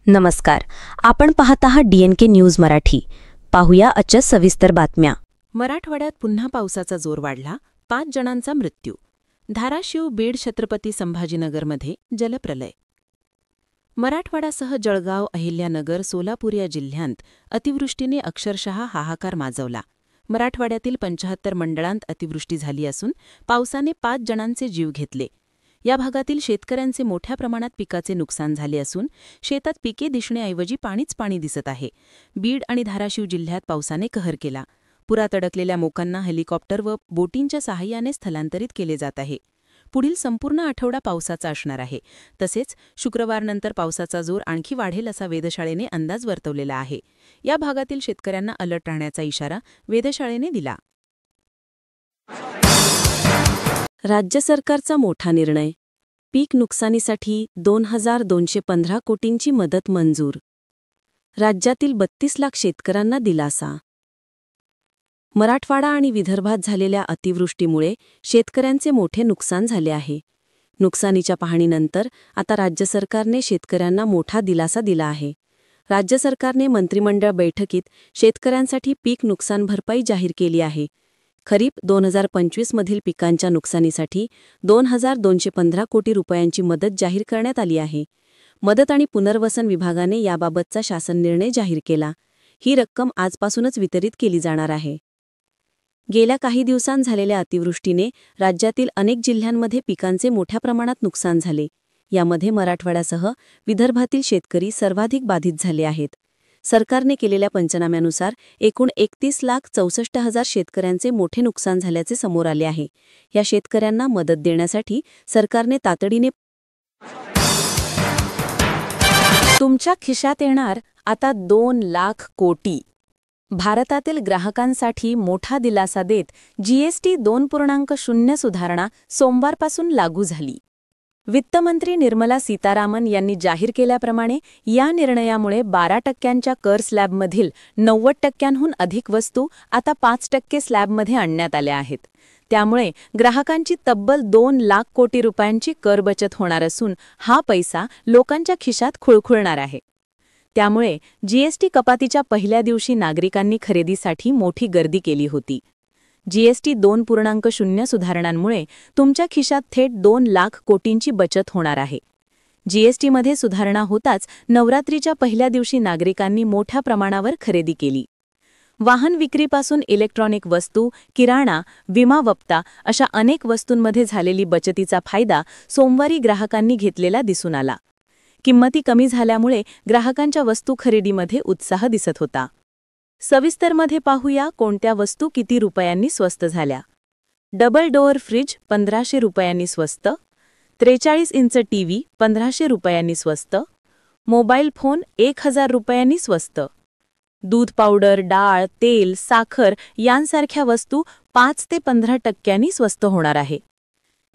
नमस्कार. आपण पाहत आहात DNK न्यूज मराठी. पाहूया आजच्या सविस्तर बातम्या. मराठवाड्यात पुन्हा पावसाचा जोर वाढला, 5 जणांचा मृत्यू. धाराशिव, बीड, छत्रपती संभाजीनगरमध्ये जलप्रलय. मराठवाड्यासह जळगाव, अहिल्यानगर, सोलापूर या जिल्ह्यांत अतिवृष्टीने अक्षरशः हाहाकार माजवला. मराठवाड्यातील 75 मंडळांत अतिवृष्टी झाली असून पावसाने 5 जणांचे जीव घेतले. या भागातील शेतकऱ्यांचे मोठ्या प्रमाणात पिकाचे नुकसान झाले असून शेतात पिके दिसण्याऐवजी पाणीच पाणी दिसत आहे. बीड आणि धाराशिव जिल्ह्यात पावसाने कहर केला. पुरात अडकलेल्या मोकांना हेलिकॉप्टर व बोटींच्या सहाय्याने स्थलांतरित केले जात आहे. पुढील संपूर्ण आठवडा पावसाचा असणार आहे. तसेच शुक्रवारनंतर पावसाचा जोर आणखी वाढेल असा वेधशाळेने अंदाज वर्तवलेला आहे. या भागातील शेतकऱ्यांना अलर्ट राहण्याचा इशारा वेधशाळेने दिला. राज्य सरकारचा मोठा निर्णय. पीक नुकसानीसाठी 2,215 कोटींची मदत मंजूर. राज्यातील 32 लाख शेतकऱ्यांना दिलासा. मराठवाडा आणि विदर्भात झालेल्या अतिवृष्टीमुळे शेतकऱ्यांचे मोठे नुकसान झाले आहे. नुकसानीच्या पाहणीनंतर आता राज्य सरकारने शेतकऱ्यांना मोठा दिलासा दिला आहे. राज्य सरकारने मंत्रिमंडळ बैठकीत शेतकऱ्यांसाठी पीक नुकसान भरपाई जाहीर केली आहे. खरीप 2025 मधील पिकांच्या नुकसानीसाठी 2,215 कोटी रुपयांची मदत जाहीर करण्यात आली आहे. मदत आणि पुनर्वसन विभागाने याबाबतचा शासन निर्णय जाहीर केला. ही रक्कम आजपासूनच वितरित केली जाणार आहे. गेल्या काही दिवसांत झालेल्या अतिवृष्टीने राज्यातील अनेक जिल्ह्यांमध्ये पिकांचे मोठ्या प्रमाणात नुकसान झाले. यामध्ये मराठवाड्यासह विदर्भातील शेतकरी सर्वाधिक बाधित झाले आहेत. सरकारने केलेल्या पंचनाम्यानुसार एकूण 31,64,000 शेतकऱ्यांचे मोठे नुकसान झाल्याचे समोर आले आहे. या शेतकऱ्यांना मदत देण्यासाठी सरकारने तातडीने तुमच्या खिशात येणार आता 2 लाख कोटी. भारतातील ग्राहकांसाठी मोठा दिलासा देत GST 2.0 सुधारणा सोमवारपासून लागू झाली. वित्तमंत्री निर्मला सीतारामन यांनी जाहीर केल्याप्रमाणे या निर्णयामुळे 12% कर स्लॅबमधील 90%हून अधिक वस्तू आता 5% स्लॅबमध्ये आणण्यात आल्या आहेत. त्यामुळे ग्राहकांची तब्बल 2 लाख कोटी रुपयांची कर बचत होणार असून हा पैसा लोकांच्या खिशात खुळखुळणार आहे. त्यामुळे GST कपातीच्या पहिल्या दिवशी नागरिकांनी खरेदीसाठी मोठी गर्दी केली होती. GST 2.0 सुधारणांमुळे तुमच्या खिशात थेट 2 लाख कोटींची बचत होणार आहे. GSTमध्ये सुधारणा होताच नवरात्रीच्या पहिल्या दिवशी नागरिकांनी मोठ्या प्रमाणावर खरेदी केली. वाहन विक्रीपासून इलेक्ट्रॉनिक वस्तू, किराणा, विमा वप्ता अशा अनेक वस्तूंमध्ये झालेली बचतीचा फायदा सोमवारी ग्राहकांनी घेतलेला दिसून आला. किंमती कमी झाल्यामुळे ग्राहकांच्या वस्तू खरेदीमध्ये उत्साह दिसत होता. सविस्तरमध्ये पाहूया कोणत्या वस्तू किती रुपयांनी स्वस्त झाल्या. डबल डोअर फ्रिज 1,500 रुपयांनी स्वस्त. 43 इंच TV 1,500 रुपयांनी स्वस्त. मोबाईल फोन 1,000 रुपयांनी स्वस्त. दूध पावडर, डाळ, तेल, साखर यांसारख्या वस्तू 5 ते 15% स्वस्त होणार आहे.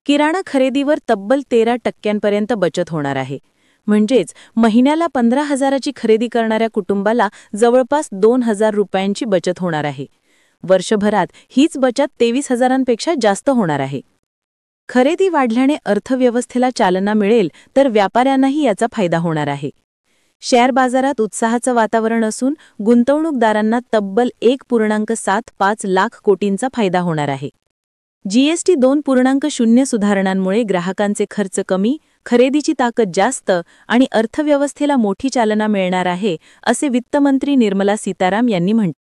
किराणा खरेदीवर तब्बल 13% बचत होणार आहे. म्हणजेच महिन्याला 15,000ची खरेदी करणाऱ्या कुटुंबाला जवळपास 2,000 रुपयांची बचत होणार आहे. वर्षभरात हीच बचत 23,000पेक्षा जास्त होणार आहे. खरेदी वाढल्याने अर्थव्यवस्थेला चालना मिळेल तर व्यापाऱ्यांनाही याचा फायदा होणार आहे. शेअर बाजारात उत्साहाचं वातावरण असून गुंतवणूकदारांना तब्बल 1.75 लाख कोटींचा फायदा होणार आहे. GST 2.0 सुधारणांमुळे ग्राहकांचे खर्च कमी, खरेदीची ताकद जास्त आणि अर्थव्यवस्थेला मोठी चालना मिळणार आहे, असे वित्तमंत्री निर्मला सीताराम यांनी म्हटले.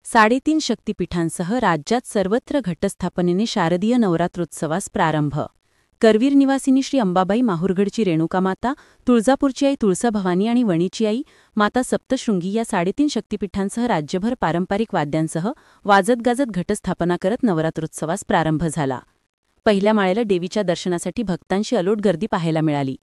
3.5 शक्तिपीठांसह राज्यात सर्वत्र घटस्थापनेने शारदीय नवरात्रोत्सवास प्रारंभ. करवीर निवासिनी श्री अंबाबाई माहुरगडची रेणुकामाता, तुळजापूरची आई तुळसाभवानी आणि वणीची आई माता सप्तशृंगी या 3.5 शक्तिपीठांसह राज्यभर पारंपरिक वाद्यांसह वाजत गाजत घटस्थापना करत नवरात्रोत्सवास प्रारंभ झाला. पहिल्या माळेला देवीच्या दर्शनासाठी भक्तांची अलोट गर्दी पाहायला मिळाली.